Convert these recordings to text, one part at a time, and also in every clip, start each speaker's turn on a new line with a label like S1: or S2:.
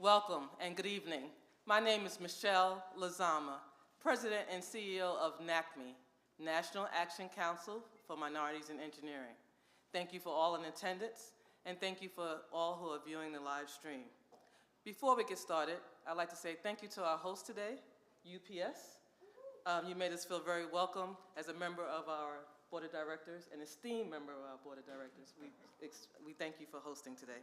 S1: Welcome and good evening. My name is Michelle Lazama, President and CEO of NACME, National Action Council for Minorities in Engineering. Thank you for all in attendance, and thank you for all who are viewing the live stream. Before we get started, I'd like to say thank you to our host today, UPS. You made us feel very welcome as a member of our Board of Directors, an esteemed member of our Board of Directors. We thank you for hosting today.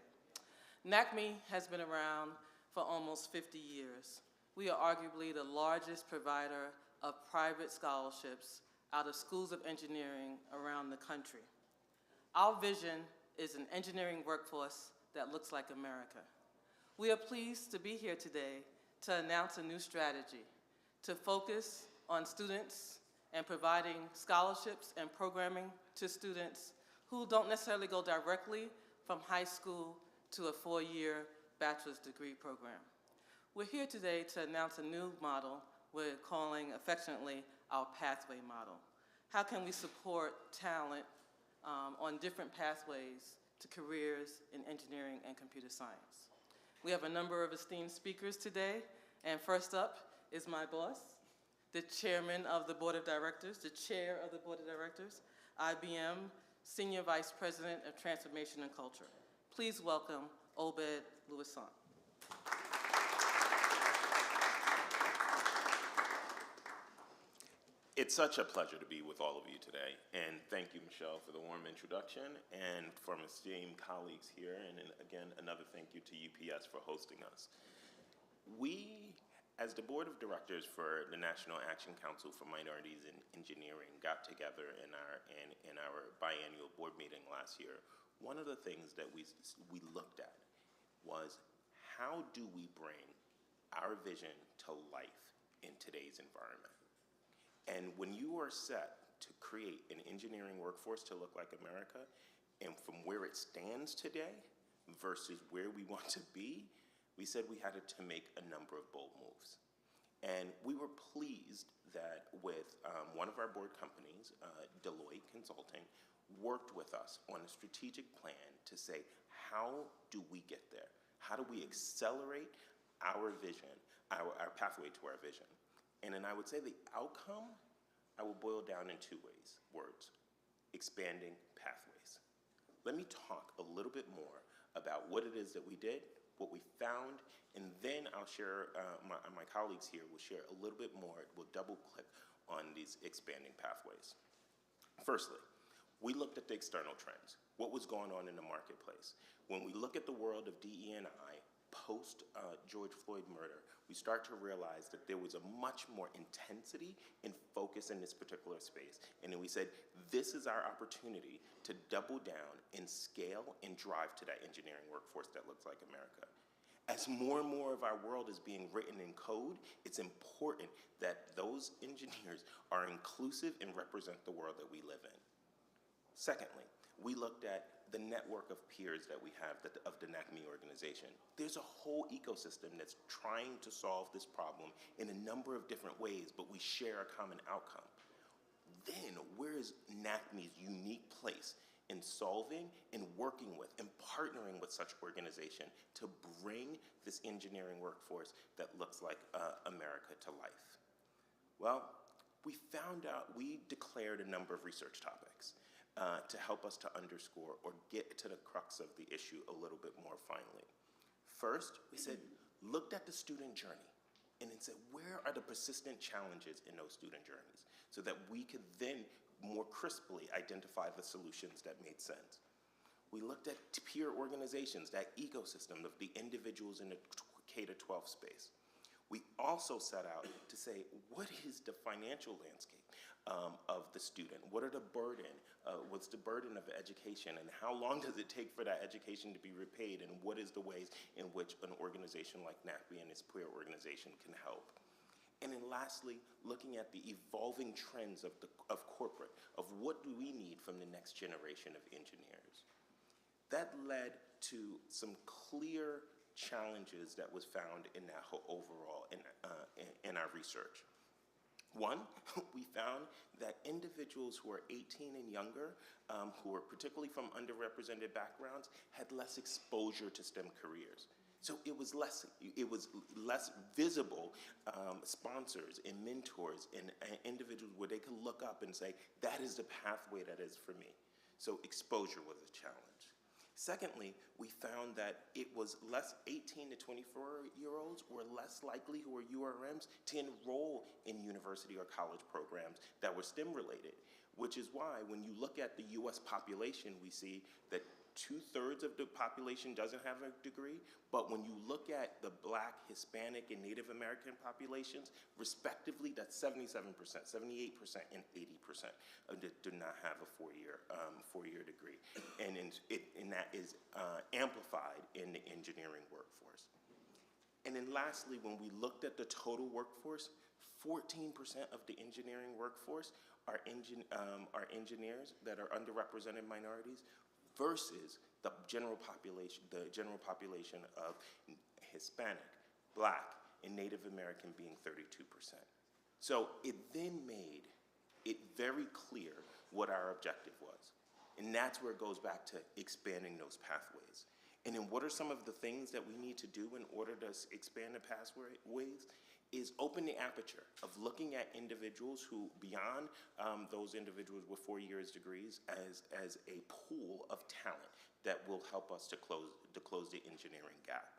S1: NACME has been around for almost 50 years. We are arguably the largest provider of private scholarships out of schools of engineering around the country. Our vision is an engineering workforce that looks like America. We are pleased to be here today to announce a new strategy to focus on students and providing scholarships and programming to students who don't necessarily go directly from high school to a 4-year bachelor's degree program. We're here today to announce a new model we're calling affectionately our pathway model. How can we support talent on different pathways to careers in engineering and computer science? We have a number of esteemed speakers today, and first up is my boss, the chairman of the Board of Directors, the chair of the Board of Directors, IBM Senior Vice President of Transformation and Culture. Please welcome Obed Louison.
S2: It's such a pleasure to be with all of you today, and thank you, Michelle, for the warm introduction, and from esteemed colleagues here, and again, another thank you to UPS for hosting us. We, as the Board of Directors for the National Action Council for Minorities in Engineering, got together in our biannual board meeting last year. One of the things that we looked at was how do we bring our vision to life in today's environment? And when you are set to create an engineering workforce to look like America, and from where it stands today versus where we want to be, we said we had to make a number of bold moves. And we were pleased that with one of our board companies, Deloitte Consulting, worked with us on a strategic plan to say, how do we get there? How do we accelerate our vision, our pathway to our vision? And then I would say the outcome, I will boil down in two words: expanding pathways. Let me talk a little bit more about what it is that we did, what we found, and then I'll share, my colleagues here will share a little bit more. We'll double click on these expanding pathways. Firstly, we looked at the external trends, what was going on in the marketplace. When we look at the world of DE&I post George Floyd murder, we start to realize that there was a much more intensity and focus in this particular space. And then we said, this is our opportunity to double down and scale and drive to that engineering workforce that looks like America. As more and more of our world is being written in code, it's important that those engineers are inclusive and represent the world that we live in. Secondly, we looked at the network of peers that we have of the NACME organization. There's a whole ecosystem that's trying to solve this problem in a number of different ways, but we share a common outcome. Then, where is NACME's unique place in solving and working with and partnering with such organization to bring this engineering workforce that looks like America to life? Well, we declared a number of research topics to help us to underscore or get to the crux of the issue a little bit more finely. First, we said, looked at the student journey and then said, where are the persistent challenges in those student journeys so that we could then more crisply identify the solutions that made sense. We looked at peer organizations, that ecosystem of the individuals in the K-12 space. We also set out to say, what is the financial landscape of the student? What are the what's the burden of education, and how long does it take for that education to be repaid, and what is the ways in which an organization like NACME and its peer organization can help? And then lastly, looking at the evolving trends of corporate, of what do we need from the next generation of engineers. That led to some clear challenges that was found in that whole overall in our research. One, we found that individuals who are 18 and younger, who are particularly from underrepresented backgrounds, had less exposure to STEM careers. So it was less visible sponsors and mentors and individuals where they could look up and say, that is the pathway that is for me. So exposure was a challenge. Secondly, we found that it was less 18 to 24-year-olds were less likely who are URMs to enroll in university or college programs that were STEM related, which is why when you look at the US population, we see that 2/3 of the population doesn't have a degree, but when you look at the Black, Hispanic, and Native American populations, respectively, that's 77%, 78%, and 80% do not have a four-year degree, and that is amplified in the engineering workforce. And then lastly, when we looked at the total workforce, 14% of the engineering workforce are engineers that are underrepresented minorities, versus the general population of Hispanic, Black, and Native American being 32%. So it then made it very clear what our objective was. And that's where it goes back to expanding those pathways. And then what are some of the things that we need to do in order to expand the pathways? Is open the aperture of looking at individuals who, beyond those individuals with 4 years degrees, as a pool of talent that will help us to close the engineering gap.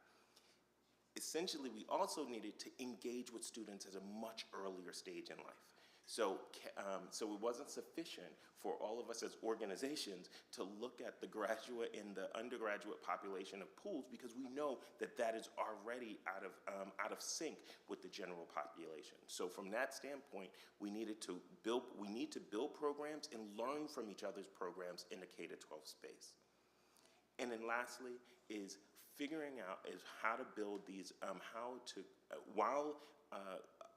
S2: Essentially, we also needed to engage with students at a much earlier stage in life. So it wasn't sufficient for all of us as organizations to look at the graduate and the undergraduate population of pools, because we know that that is already out of sync with the general population. So from that standpoint, we need to build programs and learn from each other's programs in the K-12 space. And then lastly is figuring out how to build these, while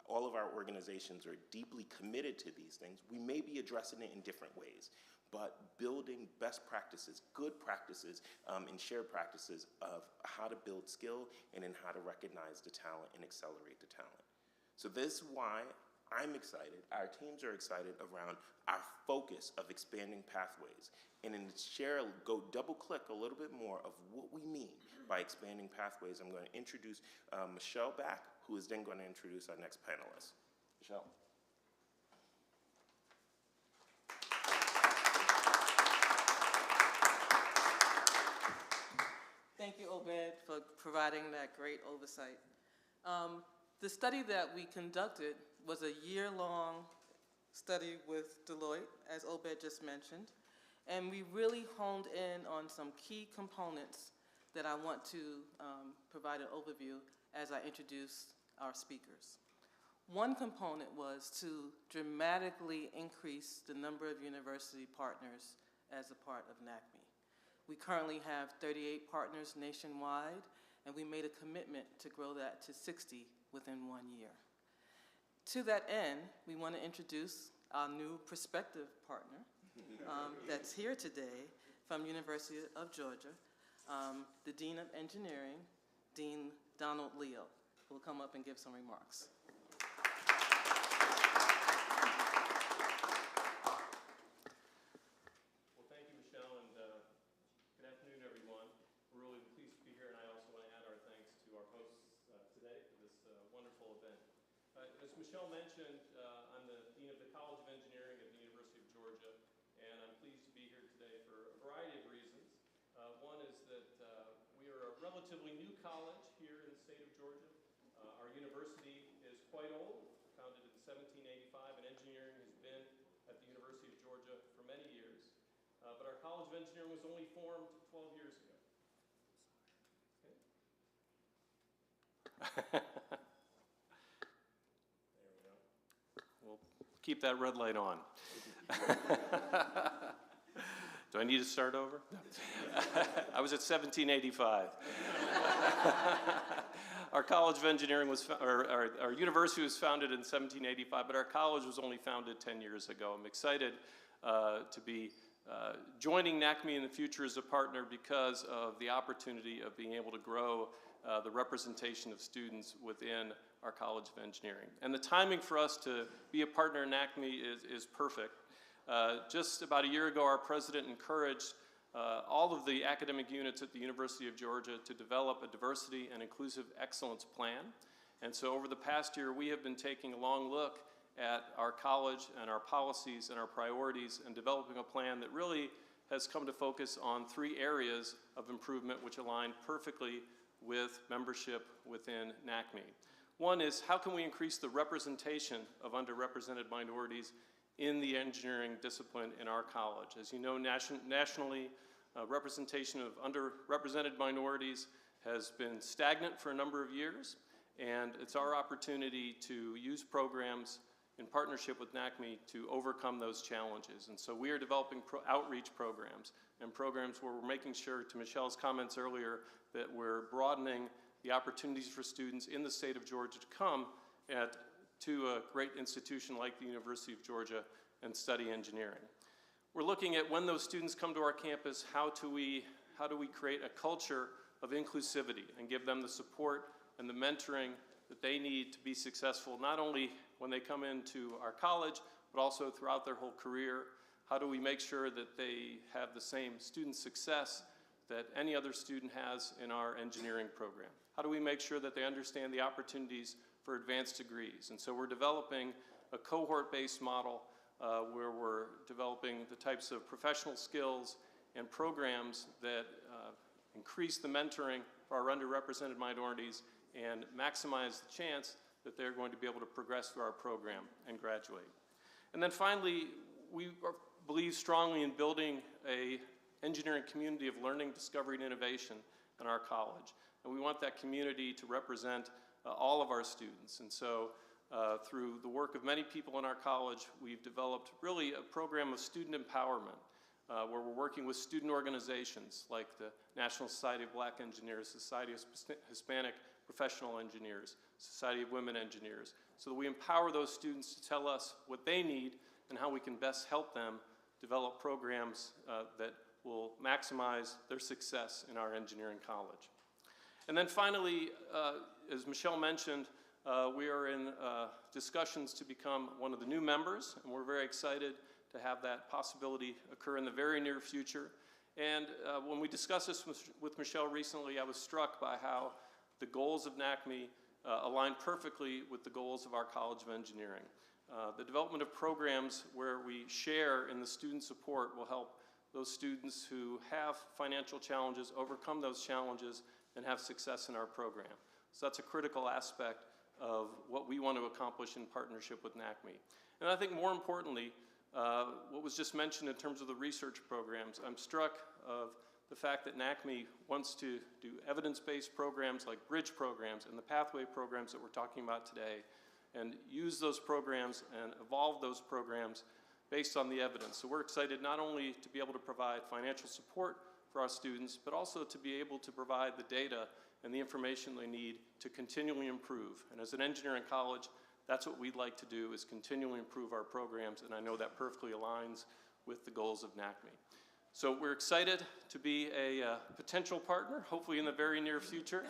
S2: all of our organizations are deeply committed to these things, we may be addressing it in different ways, but building best practices, good practices, and shared practices of how to build skill and then how to recognize the talent and accelerate the talent. So this is why I'm excited, our teams are excited around our focus of expanding pathways. And in go double click a little bit more of what we mean by expanding pathways. I'm going to introduce Michelle back, who is then going to introduce our next panelist. Michelle.
S1: Thank you, Obed, for providing that great oversight. The study that we conducted was a year-long study with Deloitte, as Obed just mentioned, and we really honed in on some key components that I want to provide an overview as I introduce our speakers. One component was to dramatically increase the number of university partners as a part of NACME. We currently have 38 partners nationwide, and we made a commitment to grow that to 60 within 1 year. To that end, we want to introduce our new prospective partner that's here today from University of Georgia, the Dean of Engineering, Dean Donald Leo, who will come up and give some remarks.
S3: Well, thank you, Michelle, and good afternoon, everyone. We're really pleased to be here, and I also want to add our thanks to our hosts today for this wonderful event. As Michelle mentioned, I'm the Dean of the College of Engineering at the University of Georgia, and I'm pleased to be here today for a variety of reasons. One is that we are a relatively new college here in the state of Georgia. Our university is quite old, founded in 1785, and engineering has been at the University of Georgia for many years. But our College of Engineering was only formed 12 years ago. Okay. There we go. We'll keep that red light on. Do I need to start over? I was at 1785. Our College of Engineering our university was founded in 1785, but our college was only founded 10 years ago. I'm excited to be joining NACME in the future as a partner because of the opportunity of being able to grow the representation of students within our College of Engineering. And the timing for us to be a partner in NACME is perfect. Just about a year ago, our president encouraged all of the academic units at the University of Georgia to develop a diversity and inclusive excellence plan. And so over the past year, we have been taking a long look at our college and our policies and our priorities and developing a plan that really has come to focus on 3 areas of improvement which align perfectly with membership within NACME. One is, how can we increase the representation of underrepresented minorities in the engineering discipline in our college? As you know, nationally, representation of underrepresented minorities has been stagnant for a number of years, and it's our opportunity to use programs in partnership with NACME to overcome those challenges. And so we are developing outreach programs and programs where we're making sure, to Michelle's comments earlier, that we're broadening the opportunities for students in the state of Georgia to come to a great institution like the University of Georgia and study engineering. We're looking at, when those students come to our campus, how do we create a culture of inclusivity and give them the support and the mentoring that they need to be successful, not only when they come into our college, but also throughout their whole career. How do we make sure that they have the same student success that any other student has in our engineering program? How do we make sure that they understand the opportunities for advanced degrees? And so we're developing a cohort-based model where we're developing the types of professional skills and programs that increase the mentoring for our underrepresented minorities and maximize the chance that they're going to be able to progress through our program and graduate. And then finally, we believe strongly in building an engineering community of learning, discovery, and innovation in our college. And we want that community to represent all of our students. And so through the work of many people in our college, we've developed really a program of student empowerment where we're working with student organizations like the National Society of Black Engineers, Society of Hispanic Professional Engineers, Society of Women Engineers, so that we empower those students to tell us what they need and how we can best help them develop programs that will maximize their success in our engineering college. And then finally, as Michelle mentioned, we are in discussions to become one of the new members, and we're very excited to have that possibility occur in the very near future. And when we discussed this with Michelle recently, I was struck by how the goals of NACME align perfectly with the goals of our College of Engineering. The development of programs where we share in the student support will help those students who have financial challenges overcome those challenges and have success in our program. So that's a critical aspect of what we want to accomplish in partnership with NACME. And I think more importantly, what was just mentioned in terms of the research programs, I'm struck of the fact that NACME wants to do evidence-based programs like bridge programs and the pathway programs that we're talking about today, and use those programs and evolve those programs based on the evidence. So we're excited not only to be able to provide financial support for our students, but also to be able to provide the data and the information they need to continually improve. And as an engineering college, that's what we'd like to do, is continually improve our programs, and I know that perfectly aligns with the goals of NACME. So we're excited to be a potential partner, hopefully in the very near future.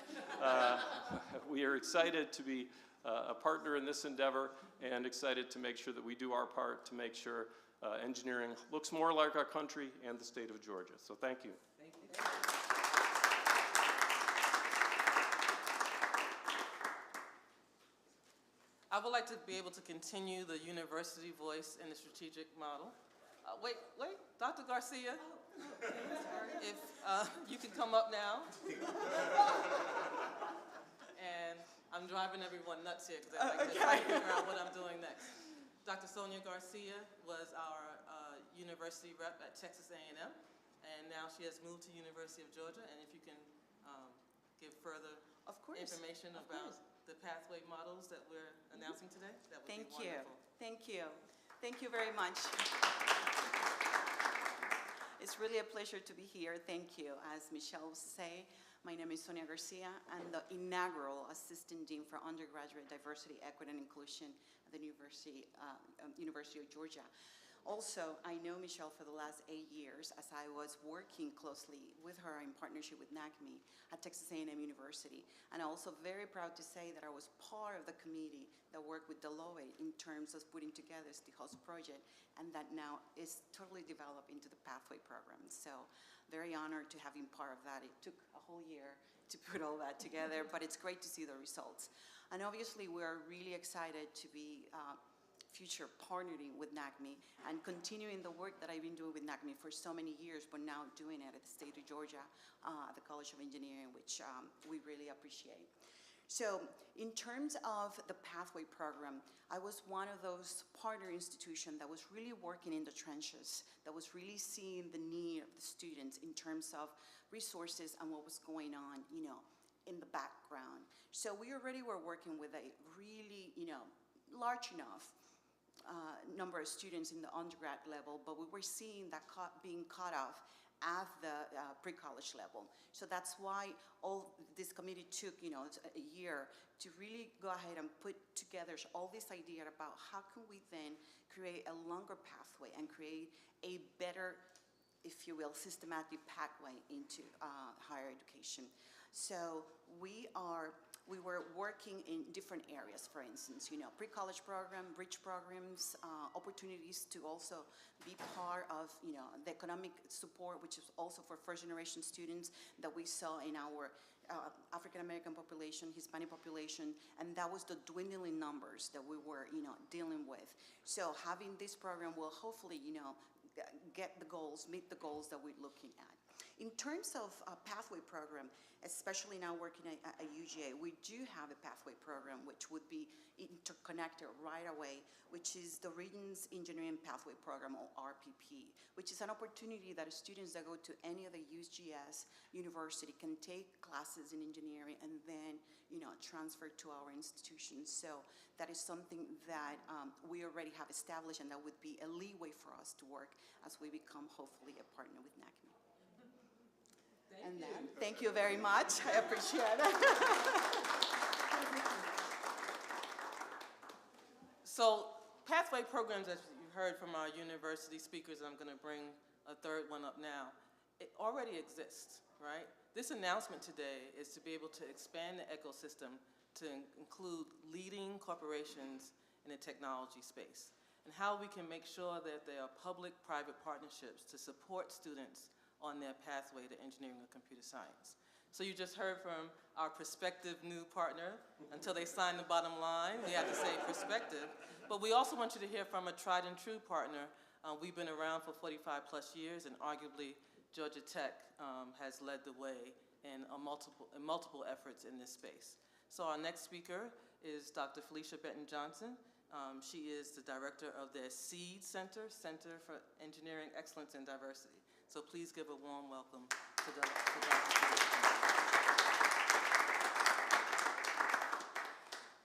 S3: We are excited to be a partner in this endeavor and excited to make sure that we do our part to make sure engineering looks more like our country and the state of Georgia. So thank you.
S1: Thank you. I would like to be able to continue the university voice in the strategic model. Wait, Dr. Garcia, if you can come up now. And I'm driving everyone nuts here because I like to try to figure out what I'm doing next. Dr. Sonia Garcia was our university rep at Texas A&M, and now she has moved to University of Georgia. And if you can give further information about the pathway models that we're announcing today, that would be wonderful.
S4: Thank you. Thank you very much. It's really a pleasure to be here. Thank you. As Michelle said, my name is Sonia Garcia. I'm the inaugural Assistant Dean for Undergraduate Diversity, Equity, and Inclusion at the University of Georgia. Also, I know Michelle for the last 8 years as I was working closely with her in partnership with NACME at Texas A&M University. And I'm also very proud to say that I was part of the committee that worked with Deloitte in terms of putting together the HOST project, and that now is totally developed into the Pathway program. So very honored to have been part of that. It took a whole year to put all that together, but it's great to see the results. And obviously, we're really excited to be future partnering with NACME and continuing the work that I've been doing with NACME for so many years, but now doing it at the state of Georgia, the College of Engineering, which we really appreciate. So in terms of the Pathway program, I was one of those partner institutions that was really working in the trenches, that was really seeing the need of the students in terms of resources and what was going on, in the background. So we already were working with a really, large enough number of students in the undergrad level, but we were seeing that being cut off at the pre-college level. So that's why all this committee took, a year to really go ahead and put together all this idea about how can we then create a longer pathway and create a better, if you will, systematic pathway into higher education. So we were working in different areas, for instance, pre-college program, bridge programs, opportunities to also be part of, the economic support, which is also for first-generation students that we saw in our African-American population, Hispanic population, and that was the dwindling numbers that we were, dealing with. So having this program will hopefully, get the goals, meet the goals that we're looking at. In terms of a pathway program, especially now working at UGA, we do have a pathway program which would be interconnected right away, which is the Regions Engineering Pathway Program, or RPP, which is an opportunity that students that go to any of the USGS university can take classes in engineering and then, transfer to our institutions. So that is something that we already have established, and that would be a leeway for us to work as we become hopefully a partner with NACME. Thank you very much. I appreciate it.
S1: So pathway programs, as you heard from our university speakers, I'm going to bring a third one up now, it already exists, right? This announcement today is to be able to expand the ecosystem to include leading corporations in the technology space, and how we can make sure that there are public-private partnerships to support students on their pathway to engineering or computer science. So you just heard from our prospective new partner. Until they sign the bottom line, we have to say prospective. But we also want you to hear from a tried and true partner. We've been around for 45 plus years, and arguably Georgia Tech has led the way in multiple efforts in this space. So our next speaker is Dr. Felicia Benton-Johnson. She is the director of their SEED Center, Center for Engineering Excellence and Diversity. So please give a warm welcome to Dr. Felicia.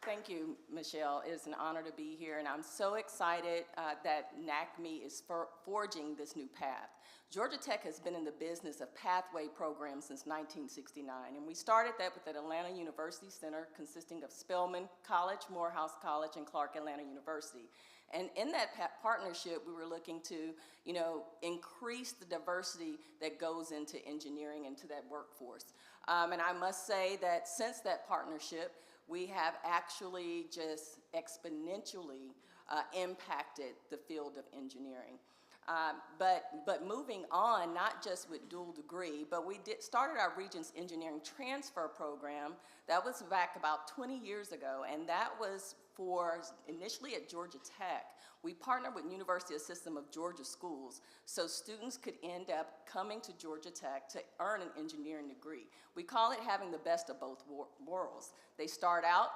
S5: Thank you, Michelle. It is an honor to be here, and I'm so excited that NACME is forging this new path. Georgia Tech has been in the business of pathway programs since 1969, and we started that with the Atlanta University Center, consisting of Spelman College, Morehouse College, and Clark Atlanta University. And in that partnership, we were looking to, increase the diversity that goes into engineering, into that workforce. And I must say that since that partnership, we have actually just exponentially impacted the field of engineering. But moving on, not just with dual degree, but we started our Regents Engineering Transfer Program. That was back about 20 years ago, and that was for initially at Georgia Tech. We partnered with University of System of Georgia schools, so students could end up coming to Georgia Tech to earn an engineering degree. We call it having the best of both worlds. They start out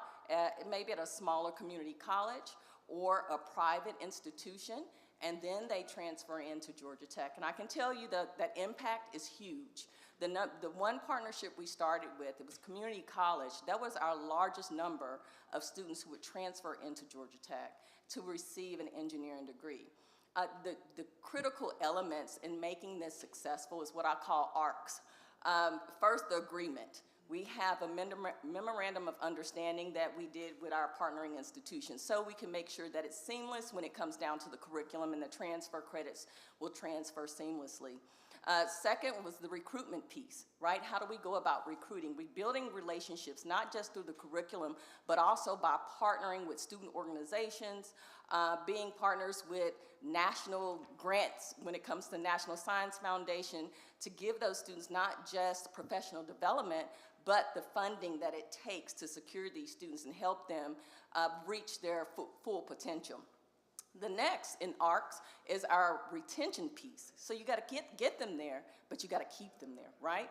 S5: maybe at a smaller community college or a private institution, and then they transfer into Georgia Tech. And I can tell you that impact is huge. The one partnership we started with, it was community college. That was our largest number of students who would transfer into Georgia Tech to receive an engineering degree. The critical elements in making this successful is what I call ARCs. First, the agreement. We have a memorandum of understanding that we did with our partnering institutions, so we can make sure that it's seamless when it comes down to the curriculum, and the transfer credits will transfer seamlessly. Second was the recruitment piece, right? How do we go about recruiting? We're building relationships, not just through the curriculum, but also by partnering with student organizations, being partners with national grants when it comes to National Science Foundation, to give those students not just professional development, but the funding that it takes to secure these students and help them reach their full potential. The next in ARCS is our retention piece. So you got to get them there, but you got to keep them there, right?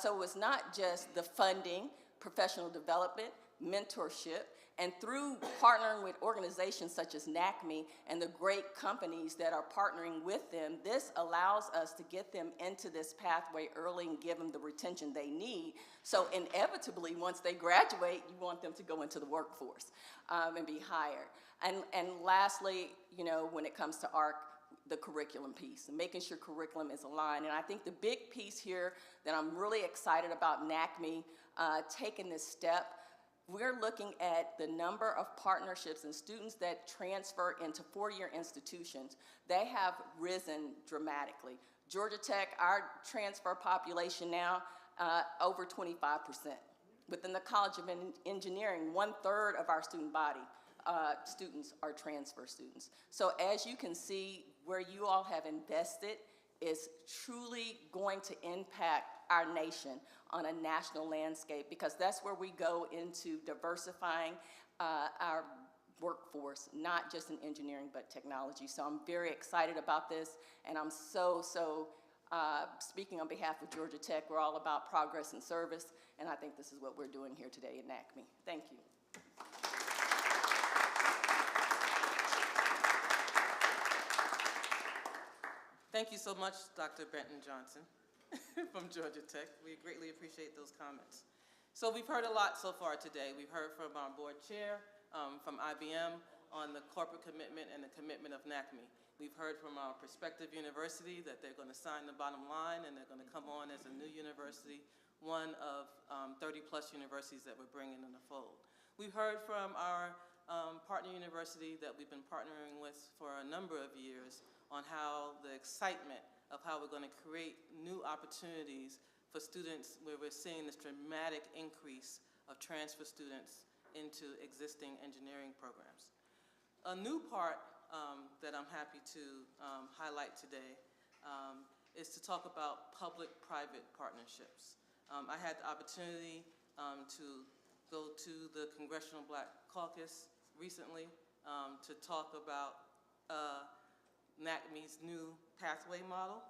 S5: So it's not just the funding, professional development, mentorship, and through partnering with organizations such as NACME and the great companies that are partnering with them, this allows us to get them into this pathway early and give them the retention they need. So inevitably, once they graduate, you want them to go into the workforce and be hired. And lastly, you know, when it comes to ARC, the curriculum piece, and making sure curriculum is aligned. And I think the big piece here that I'm really excited about NACME taking this step, we're looking at the number of partnerships and students that transfer into four-year institutions. They have risen dramatically. Georgia Tech, our transfer population now, over 25%. Within the College of Engineering, 1/3 of our student body students are transfer students. So as you can see, where you all have invested is truly going to impact our nation on a national landscape, because that's where we go into diversifying our workforce, not just in engineering, but technology. So I'm very excited about this, and I'm speaking on behalf of Georgia Tech, we're all about progress and service, and I think this is what we're doing here today at NACME. Thank you.
S1: Thank you so much, Dr. Benton Johnson from Georgia Tech. We greatly appreciate those comments. So we've heard a lot so far today. We've heard from our board chair, from IBM, on the corporate commitment and the commitment of NACME. We've heard from our prospective university that they're going to sign the bottom line and they're going to come on as a new university, one of 30-plus universities that we're bringing in the fold. We've heard from our partner university that we've been partnering with for a number of years on how the excitement of how we're going to create new opportunities for students, where we're seeing this dramatic increase of transfer students into existing engineering programs. A new part that I'm happy to highlight today is to talk about public-private partnerships. I had the opportunity to go to the Congressional Black Caucus recently to talk about NACME's new pathway model,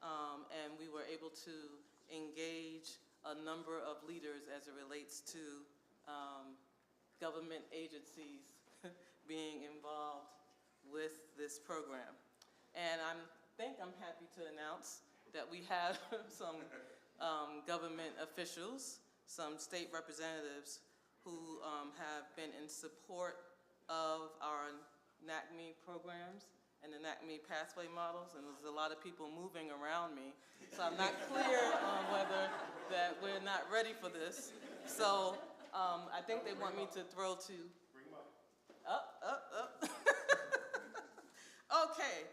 S1: and we were able to engage a number of leaders as it relates to government agencies being involved with this program. And I think I'm happy to announce that we have some government officials, some state representatives who have been in support of our NACME programs and the NACME pathway models, and there's a lot of people moving around me, so I'm not clear on whether that we're not ready for this. So I think they want me to throw to... Bring them up. Okay,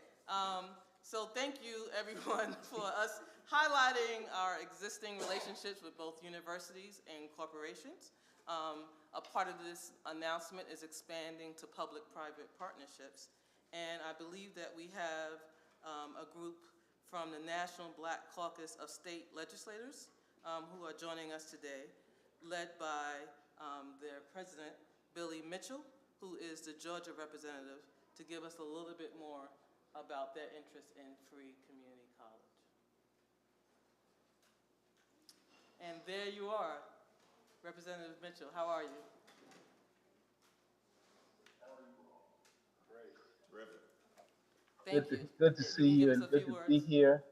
S1: so thank you everyone for us highlighting our existing relationships with both universities and corporations. A part of this announcement is expanding to public-private partnerships. And I believe that we have a group from the National Black Caucus of State Legislators who are joining us today, led by their president, Billy Mitchell, who is the Georgia representative, to give us a little bit more about their interest in free community college. And there you are, Representative Mitchell. How are you? Thank you.
S6: Good to see you and good to be here.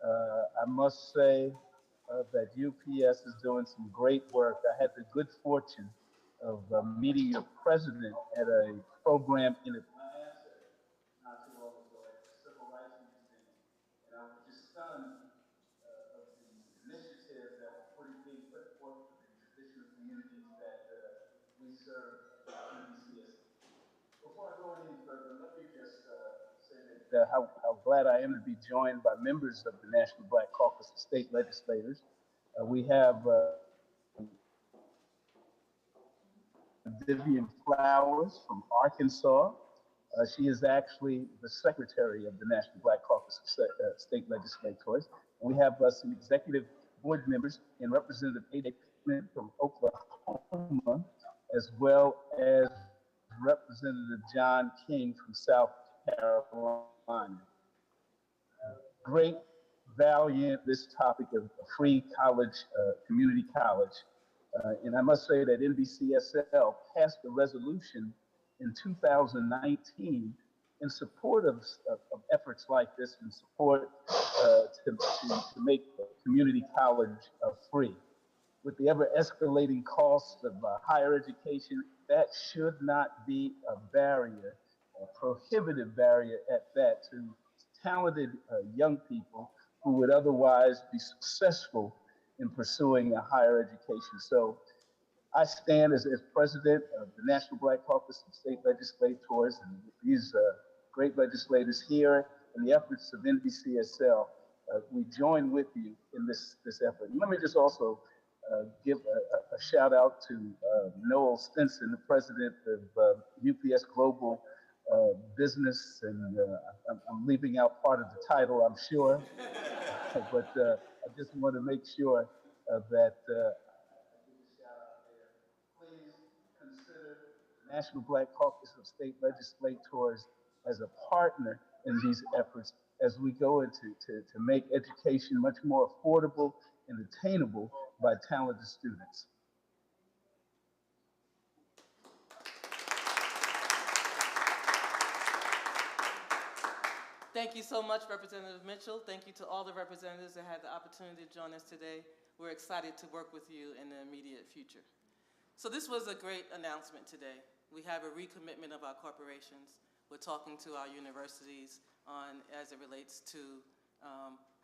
S6: I must say that UPS is doing some great work. I had the good fortune of meeting your president at a program in Atlanta not too long ago at the Civil Rights Museum. And I was just stunned of the initiatives that were being put forth for the how glad I am to be joined by members of the National Black Caucus of State Legislators. We have Vivian Flowers from Arkansas. She is actually the secretary of the National Black Caucus of State Legislators. And we have some executive board members and Representative A.J. Pittman from Oklahoma, as well as Representative John King from South Carolina. Great value in this topic of free college, community college. And I must say that NBCSL passed a resolution in 2019 in support of efforts like this, in support to make community college free. With the ever escalating costs of higher education, that should not be a barrier, a prohibitive barrier at that, to talented young people who would otherwise be successful in pursuing a higher education. So I stand as president of the National Black Caucus of State Legislators, and these great legislators here and the efforts of NBCSL, we join with you in this effort. And let me just also give a shout out to Noel Stinson, the president of UPS Global Business, and I'm leaving out part of the title, I'm sure, but I just want to make sure that National Black Caucus of State Legislators as a partner in these efforts as we go into to make education much more affordable and attainable by talented students.
S1: Thank you so much, Representative Mitchell. Thank you to all the representatives that had the opportunity to join us today. We're excited to work with you in the immediate future. So this was a great announcement today. We have a recommitment of our corporations. We're talking to our universities on as it relates to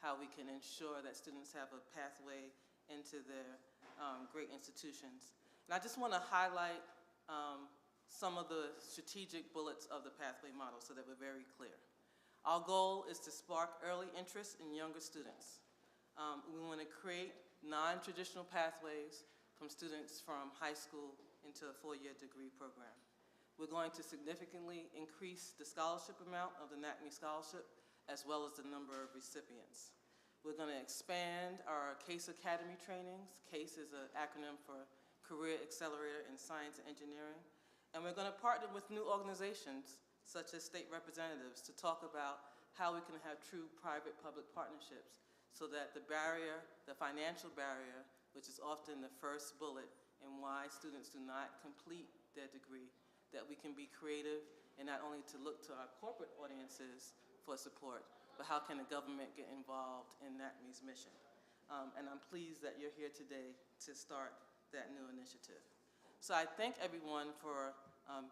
S1: how we can ensure that students have a pathway into their great institutions. And I just want to highlight some of the strategic bullets of the pathway model so that we're very clear. Our goal is to spark early interest in younger students. We want to create non-traditional pathways from students from high school into a four-year degree program. We're going to significantly increase the scholarship amount of the NACME scholarship as well as the number of recipients. We're going to expand our CASE Academy trainings. CASE is an acronym for Career Accelerator in Science and Engineering. And we're going to partner with new organizations such as state representatives to talk about how we can have true private-public partnerships so that the barrier, the financial barrier, which is often the first bullet in why students do not complete their degree, that we can be creative and not only to look to our corporate audiences for support, but how can the government get involved in NACME's mission? And I'm pleased that you're here today to start that new initiative. So I thank everyone for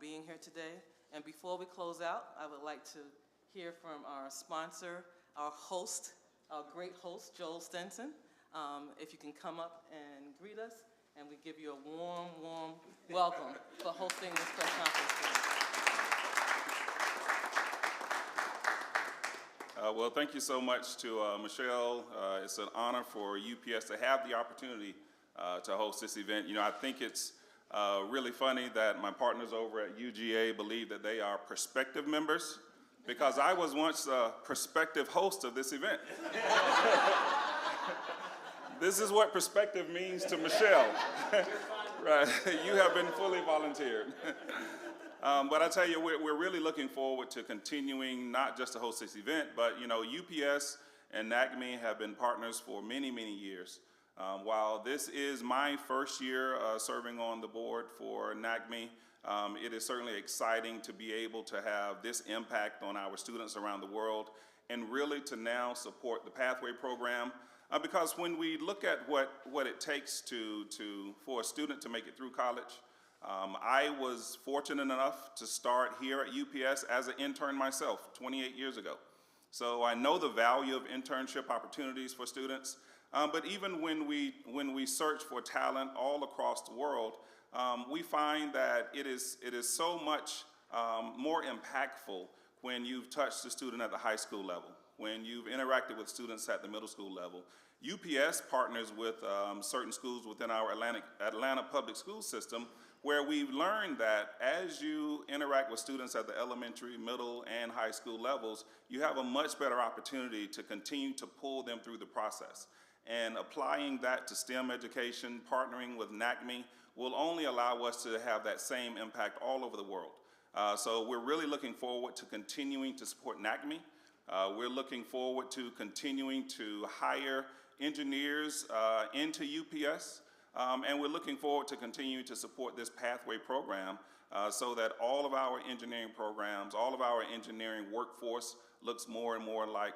S1: being here today. And before we close out, I would like to hear from our sponsor, our host, our great host, Joel Stinson. If you can come up and greet us, and we give you a warm, warm welcome for hosting this press conference today.
S7: Well, thank you so much to Michelle. It's an honor for UPS to have the opportunity to host this event. You know, I think it's really funny that my partners over at UGA believe that they are prospective members, because I was once a prospective host of this event. This is what perspective means to Michelle. Right, you have been fully volunteered. But I tell you, we're really looking forward to continuing not just to host this event, but you know, UPS and NACME have been partners for many, many years. While this is my first year serving on the board for NACME, it is certainly exciting to be able to have this impact on our students around the world and really to now support the Pathway program. Because when we look at what it takes for a student to make it through college, I was fortunate enough to start here at UPS as an intern myself 28 years ago. So I know the value of internship opportunities for students. But even when we search for talent all across the world, we find that it is so much more impactful when you've touched the student at the high school level, when you've interacted with students at the middle school level. UPS partners with certain schools within our Atlanta public school system, where we've learned that as you interact with students at the elementary, middle, and high school levels, you have a much better opportunity to continue to pull them through the process. And applying that to STEM education, partnering with NACME, will only allow us to have that same impact all over the world. So we're really looking forward to continuing to support NACME. We're looking forward to continuing to hire engineers into UPS. And we're looking forward to continuing to support this pathway program so that all of our engineering programs, all of our engineering workforce looks more and more like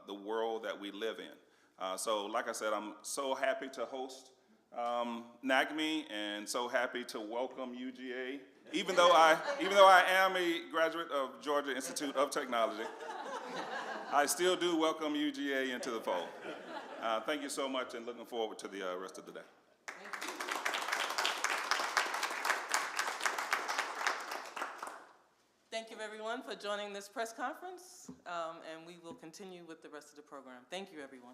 S7: the world that we live in. So like I said, I'm so happy to host NACME and so happy to welcome UGA. Even though I am a graduate of Georgia Institute of Technology, I still do welcome UGA into the fold. Thank you so much, and looking forward to the rest of the day.
S1: Thank you, everyone, for joining this press conference, and we will continue with the rest of the program. Thank you, everyone.